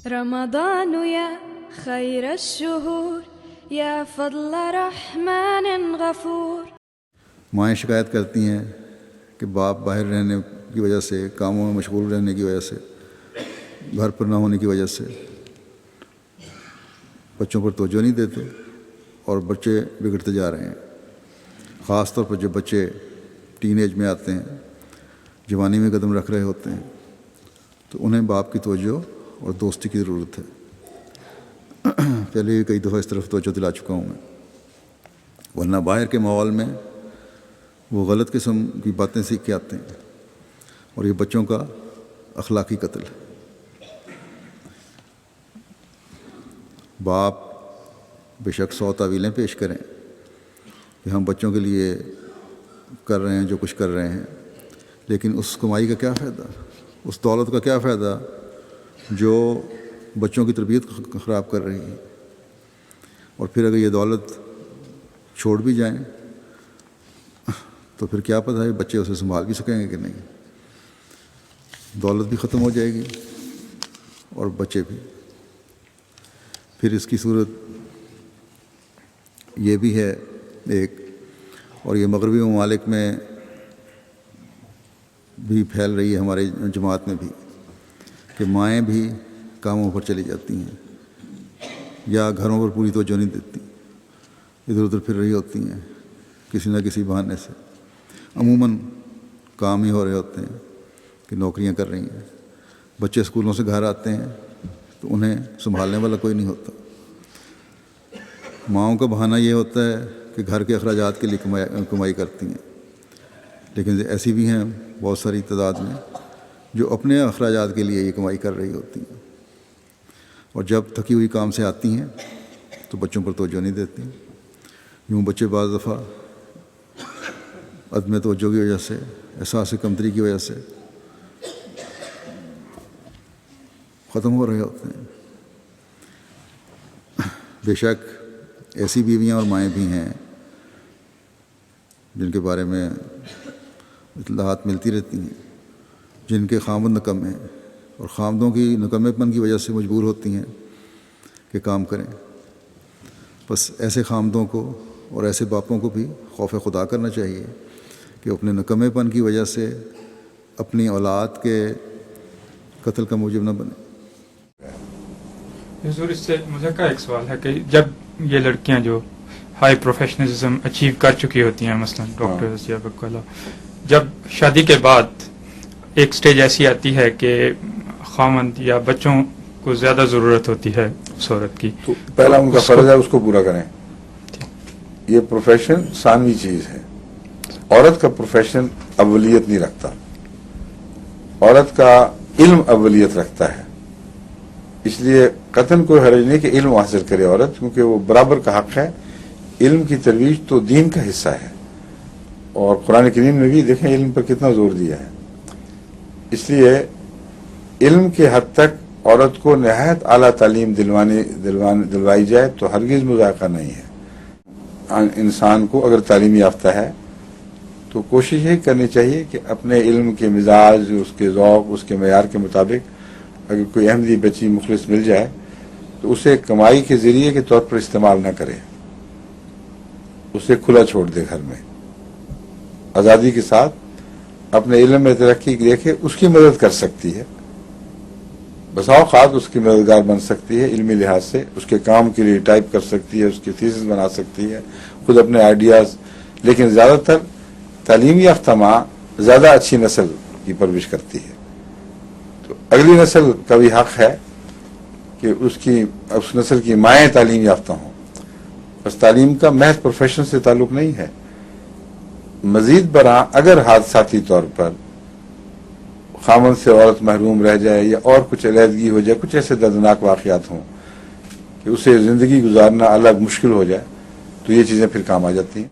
رمضان يا خير الشهور يا فضل رحمن غفور. مائیں شکایت کرتی ہیں کہ باپ باہر رہنے کی وجہ سے، کاموں میں مشغول رہنے کی وجہ سے، گھر پر نہ ہونے کی وجہ سے بچوں پر توجہ نہیں دیتے اور بچے بگڑتے جا رہے ہیں. خاص طور پر جب بچے ٹین ایج میں آتے ہیں، جوانی میں قدم رکھ رہے ہوتے ہیں، تو انہیں باپ کی توجہ اور دوستی کی ضرورت ہے. پہلے کئی دفعہ اس طرف توجہ دلا چکا ہوں میں. ورنہ باہر کے ماحول میں وہ غلط قسم کی باتیں سیکھ کے آتے ہیں اور یہ بچوں کا اخلاقی قتل ہے. باپ بے شک 100 تعویلیں پیش کریں کہ ہم بچوں کے لیے کر رہے ہیں جو کچھ کر رہے ہیں، لیکن اس کمائی کا کیا فائدہ، اس دولت کا کیا فائدہ جو بچوں کی تربیت خراب کر رہی ہے. اور پھر اگر یہ دولت چھوڑ بھی جائیں تو پھر کیا پتہ ہے بچے اسے سنبھال بھی سکیں گے کہ نہیں. دولت بھی ختم ہو جائے گی اور بچے بھی. پھر اس کی صورت یہ بھی ہے ایک، اور یہ مغربی ممالک میں بھی پھیل رہی ہے، ہمارے جماعت میں بھی، کہ مائیں بھی کاموں پر چلی جاتی ہیں یا گھروں پر پوری توجہ نہیں دیتی، ادھر ادھر پھر رہی ہوتی ہیں کسی نہ کسی بہانے سے. عموماً کام ہی ہو رہے ہوتے ہیں کہ نوکریاں کر رہی ہیں. بچے اسکولوں سے گھر آتے ہیں تو انہیں سنبھالنے والا کوئی نہیں ہوتا. ماؤں کا بہانہ یہ ہوتا ہے کہ گھر کے اخراجات کے لیے کمائی کرتی ہیں، لیکن ایسی بھی ہیں بہت ساری تعداد میں جو اپنے اخراجات کے لیے یہ کمائی کر رہی ہوتی ہیں، اور جب تھکی ہوئی کام سے آتی ہیں تو بچوں پر توجہ نہیں دیتی. یوں بچے بعض دفعہ عدم توجہ کی وجہ سے، احساس کمتری کی وجہ سے ختم ہو رہے ہوتے ہیں. بے شک ایسی بیویاں اور مائیں بھی ہیں جن کے بارے میں اطلاعات ملتی رہتی ہیں، جن کے خامد نکمے ہیں اور خامدوں کی نکمے پن کی وجہ سے مجبور ہوتی ہیں کہ کام کریں. بس ایسے خامدوں کو اور ایسے باپوں کو بھی خوف خدا کرنا چاہیے کہ اپنے نکمے پن کی وجہ سے اپنی اولاد کے قتل کا موجب نہ بنے. حضور، اس سے مجھے کا ایک سوال ہے کہ جب یہ لڑکیاں جو ہائی پروفیشنلزم اچیو کر چکی ہوتی ہیں، مثلا ڈاکٹرز یا وکلا، جب شادی کے بعد ایک سٹیج ایسی آتی ہے کہ خاوند یا بچوں کو زیادہ ضرورت ہوتی ہے اس عورت کی، تو پہلا ان کا فرض ہے اس کو پورا کریں. یہ پروفیشن ثانوی چیز ہے. عورت کا پروفیشن اولیت نہیں رکھتا، عورت کا علم اولیت رکھتا ہے. اس لیے قطعاً کوئی حرج نہیں کہ علم حاصل کرے عورت، کیونکہ وہ برابر کا حق ہے. علم کی ترویج تو دین کا حصہ ہے، اور قرآن کریم میں بھی دیکھیں علم پر کتنا زور دیا ہے. اس لیے علم کے حد تک عورت کو نہایت اعلیٰ تعلیم دلوائی جائے تو ہرگز مذائقہ نہیں ہے. انسان کو اگر تعلیم یافتہ ہے تو کوشش یہ کرنی چاہیے کہ اپنے علم کے مزاج، اس کے ذوق، اس کے معیار کے مطابق اگر کوئی احمدی بچی مخلص مل جائے تو اسے کمائی کے ذریعے کے طور پر استعمال نہ کرے، اسے کھلا چھوڑ دے. گھر میں آزادی کے ساتھ اپنے علم میں ترقی دیکھے، اس کی مدد کر سکتی ہے، بسا اوقات اس کی مددگار بن سکتی ہے علمی لحاظ سے. اس کے کام کے لیے ٹائپ کر سکتی ہے، اس کی تھیسس بنا سکتی ہے، خود اپنے آئیڈیاز. لیکن زیادہ تر تعلیم یافتہ ماں زیادہ اچھی نسل کی پرورش کرتی ہے. تو اگلی نسل کا بھی حق ہے کہ اس نسل کی مائیں تعلیم یافتہ ہوں. بس تعلیم کا محض پروفیشن سے تعلق نہیں ہے. مزید برآں اگر حادثاتی طور پر خامد سے عورت محروم رہ جائے یا اور کچھ علیحدگی ہو جائے، کچھ ایسے دردناک واقعات ہوں کہ اسے زندگی گزارنا الگ مشکل ہو جائے، تو یہ چیزیں پھر کام آ جاتی ہیں.